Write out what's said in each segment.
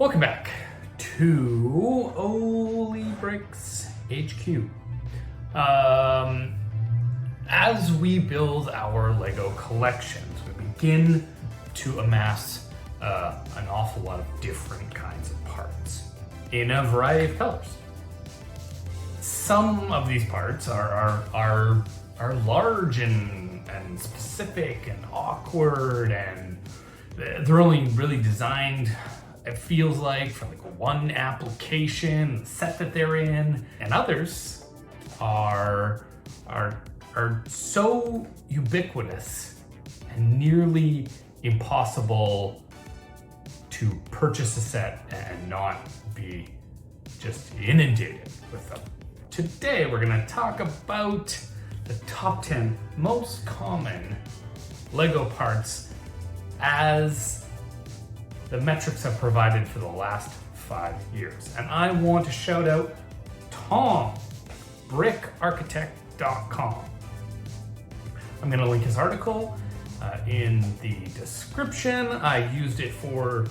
Welcome back to Holy Bricks HQ. As we build our Lego collections, we begin to amass an awful lot of different kinds of parts in a variety of colors. Some of these parts are large and specific and awkward, and they're only really designed, it feels like, for like one application set that they're in, and others are so ubiquitous and nearly impossible to purchase a set and not be just inundated with them. Today we're going to talk about the top 10 most common Lego parts as the metrics have provided for the last 5 years. And I want to shout out Tom, brickarchitect.com. I'm going to link his article in the description. I used it for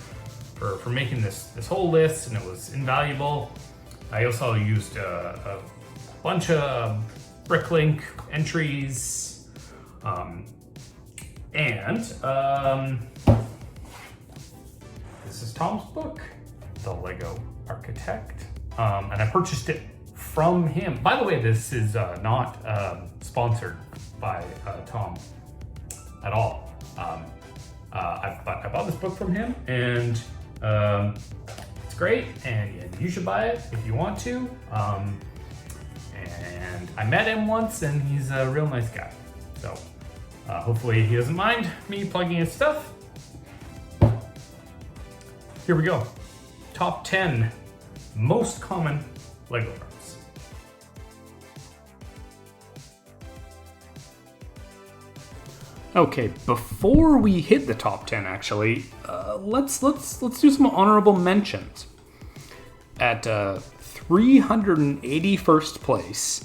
making this whole list, and it was invaluable. I also used a bunch of Bricklink entries, this is Tom's book, The Lego Architect, and I purchased it from him. By the way, this is not sponsored by Tom at all. I bought this book from him, and it's great, and you should buy it if you want to. And I met him once, and he's a real nice guy. So hopefully he doesn't mind me plugging his stuff. Here we go. Top 10 most common Lego parts. Okay, before we hit the top 10, actually, let's do some honorable mentions. At 381st place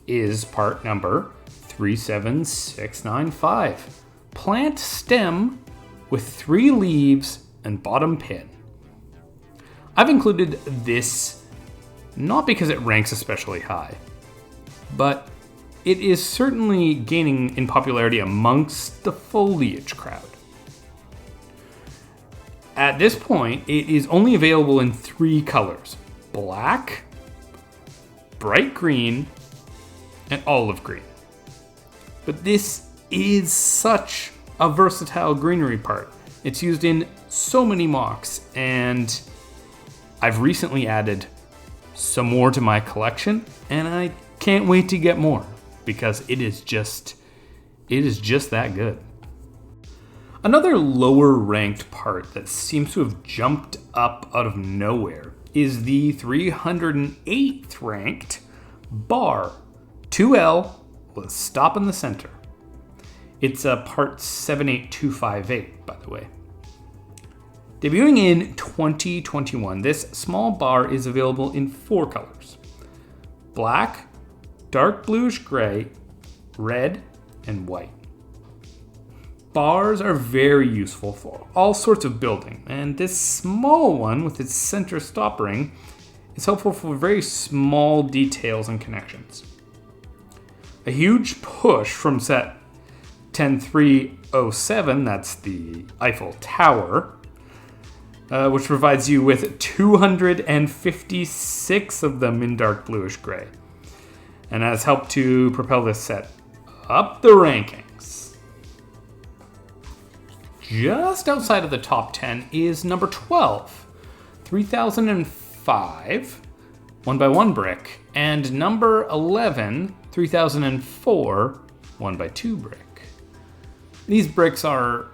is part number 37695. Plant stem with 3 leaves and bottom pin. I've included this not because it ranks especially high, but it is certainly gaining in popularity amongst the foliage crowd. At this point, it is only available in 3 colors: black, bright green, and olive green. But this is such a versatile greenery part. It's used in so many mocks, and I've recently added some more to my collection, and I can't wait to get more because it is just that good. Another lower ranked part that seems to have jumped up out of nowhere is the 308th ranked bar 2L with a stop in the center. It's a part 78258, by the way. Debuting in 2021, this small bar is available in 4 colors: black, dark bluish gray, red, and white. Bars are very useful for all sorts of building, and this small one with its center stop ring is helpful for very small details and connections. A huge push from set 10307, that's the Eiffel Tower, which provides you with 256 of them in dark bluish gray, and has helped to propel this set up the rankings. Just outside of the top 10 is number 12, 3005 1x1 brick, and number 11, 3004 1x2 brick. These bricks are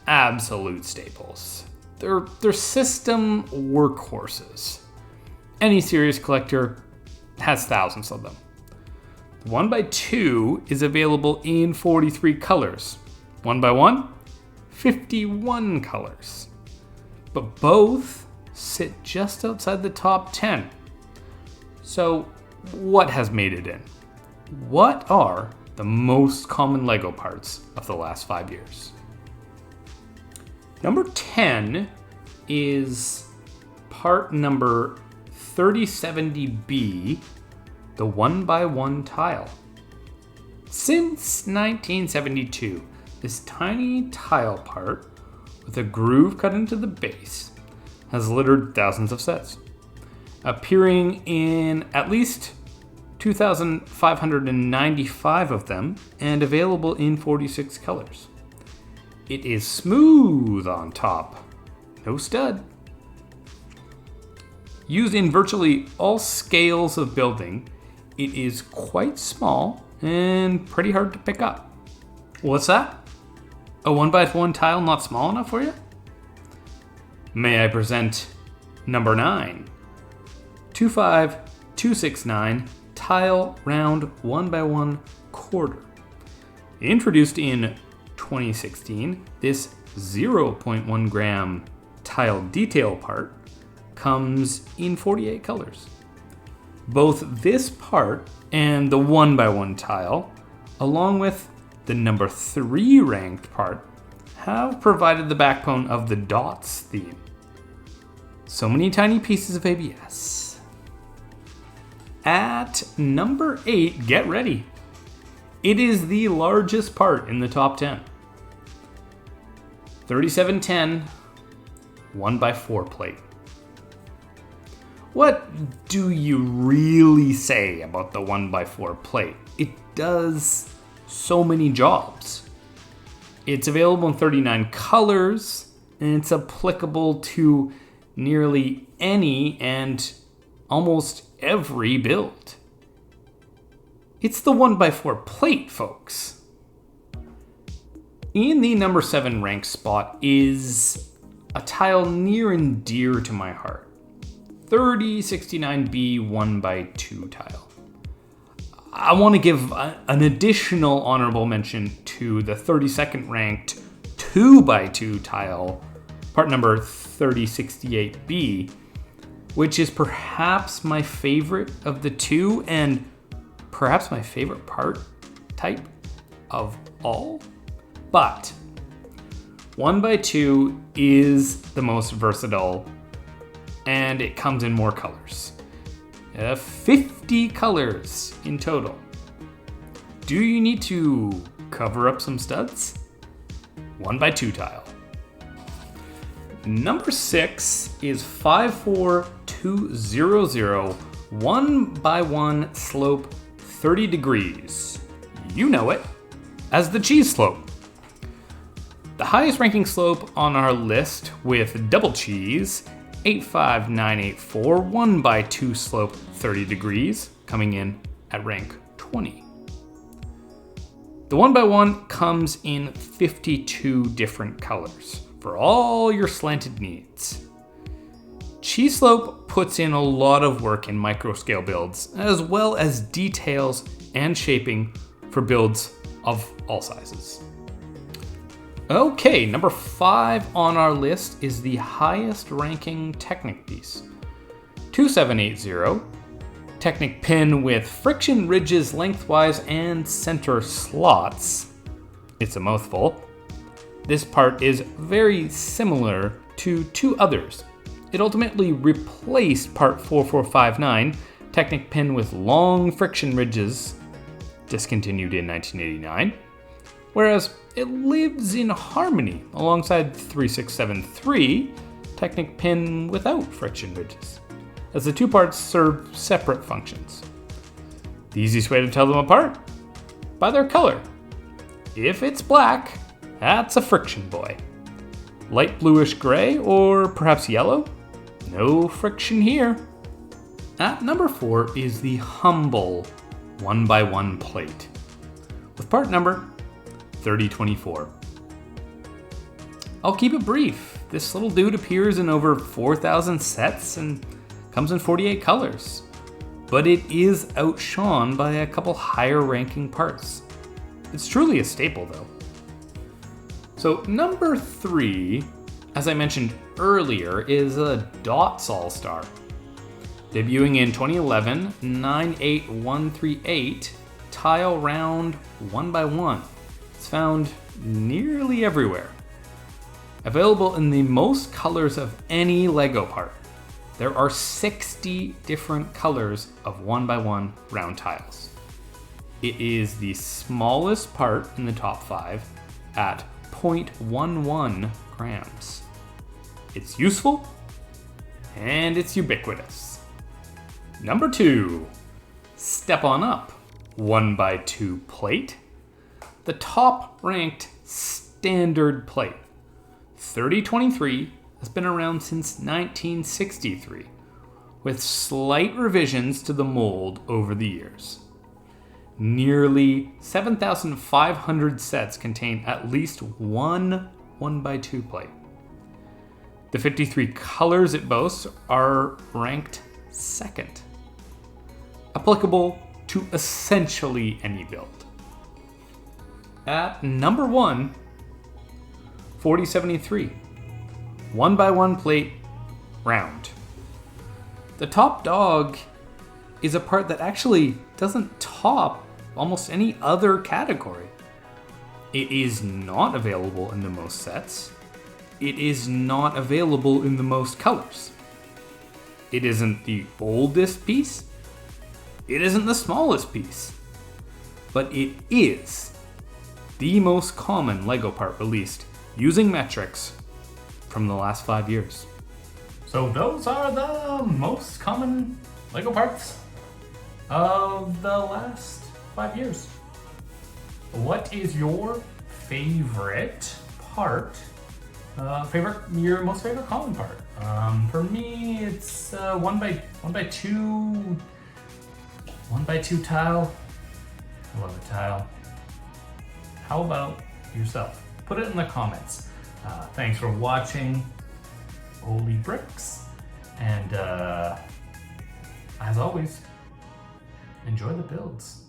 absolute staples. They're system workhorses. Any serious collector has thousands of them. The 1x2 is available in 43 colors. 1x1, 51 colors. But both sit just outside the top 10. So, what has made it in? What are the most common Lego parts of the last 5 years? Number 10 is part number 3070B, the 1x1 tile. Since 1972, this tiny tile part, with a groove cut into the base, has littered thousands of sets, appearing in at least 2,595 of them and available in 46 colors. It is smooth on top, no stud. Used in virtually all scales of building, it is quite small and pretty hard to pick up. What's that? A 1x1 tile not small enough for you? May I present number 9, 25269 tile round 1x1 quarter. Introduced in 2016, this 0.1 gram tile detail part comes in 48 colors. Both this part and the 1x1 tile, along with the number 3 ranked part, have provided the backbone of the dots theme. So many tiny pieces of ABS. At number 8, get ready. It is the largest part in the top 10. 3710 1x4 plate. What do you really say about the 1x4 plate? It does so many jobs. It's available in 39 colors, and it's applicable to nearly any and almost every build. It's the 1x4 plate, folks. In the number 7 ranked spot is a tile near and dear to my heart. 3069B 1x2 tile. I want to give an additional honorable mention to the 32nd ranked 2x2 tile, part number 3068B, which is perhaps my favorite of the two and perhaps my favorite part type of all. But 1x2 is the most versatile, and it comes in more colors. 50 colors in total. Do you need to cover up some studs? 1x2 tile. Number 6 is 54200 1x1 slope 30 degrees. You know it as the cheese slope. The highest ranking slope on our list with double cheese, 85984 1x2 slope 30 degrees, coming in at rank 20. The 1x1 comes in 52 different colors for all your slanted needs. Cheese slope puts in a lot of work in micro scale builds, as well as details and shaping for builds of all sizes. Okay, number 5 on our list is the highest ranking Technic piece. 2780, Technic pin with friction ridges lengthwise and center slots. It's a mouthful. This part is very similar to 2 others. It ultimately replaced part 4459, Technic pin with long friction ridges, discontinued in 1989, whereas it lives in harmony alongside 3673, Technic pin without friction ridges, as the 2 parts serve separate functions. The easiest way to tell them apart? By their color. If it's black, that's a friction boy. Light bluish gray or perhaps yellow? No friction here. At number 4 is the humble 1x1 plate, with part number 3024. I'll keep it brief. This little dude appears in over 4,000 sets and comes in 48 colors, but it is outshone by a couple higher ranking parts. It's truly a staple though. So number 3, as I mentioned earlier, is a Dots All-Star. Debuting in 2011, 98138 tile round 1x1. It's found nearly everywhere. Available in the most colors of any Lego part. there are 60 different colors of 1x1 round tiles. It is the smallest part in the top 5 at 0.11 grams. It's useful and it's ubiquitous. Number 2, step on up. 1x2 plate. The top ranked standard plate. 3023 has been around since 1963, with slight revisions to the mold over the years. Nearly 7,500 sets contain at least one 1x2 plate. The 53 colors it boasts are ranked second, applicable to essentially any build. At number 1, 4073, 1x1 plate, round. The top dog is a part that actually doesn't top almost any other category. It is not available in the most sets. It is not available in the most colors. It isn't the oldest piece. It isn't the smallest piece. But it is the most common LEGO part released using metrics from the last 5 years. So those are the most common LEGO parts of the last 5 years. What is your favorite part? Your most favorite common part? For me, it's 1x2 tile. I love the tile. How about yourself? Put it in the comments. Thanks for watching Holy Bricks, and as always, enjoy the builds.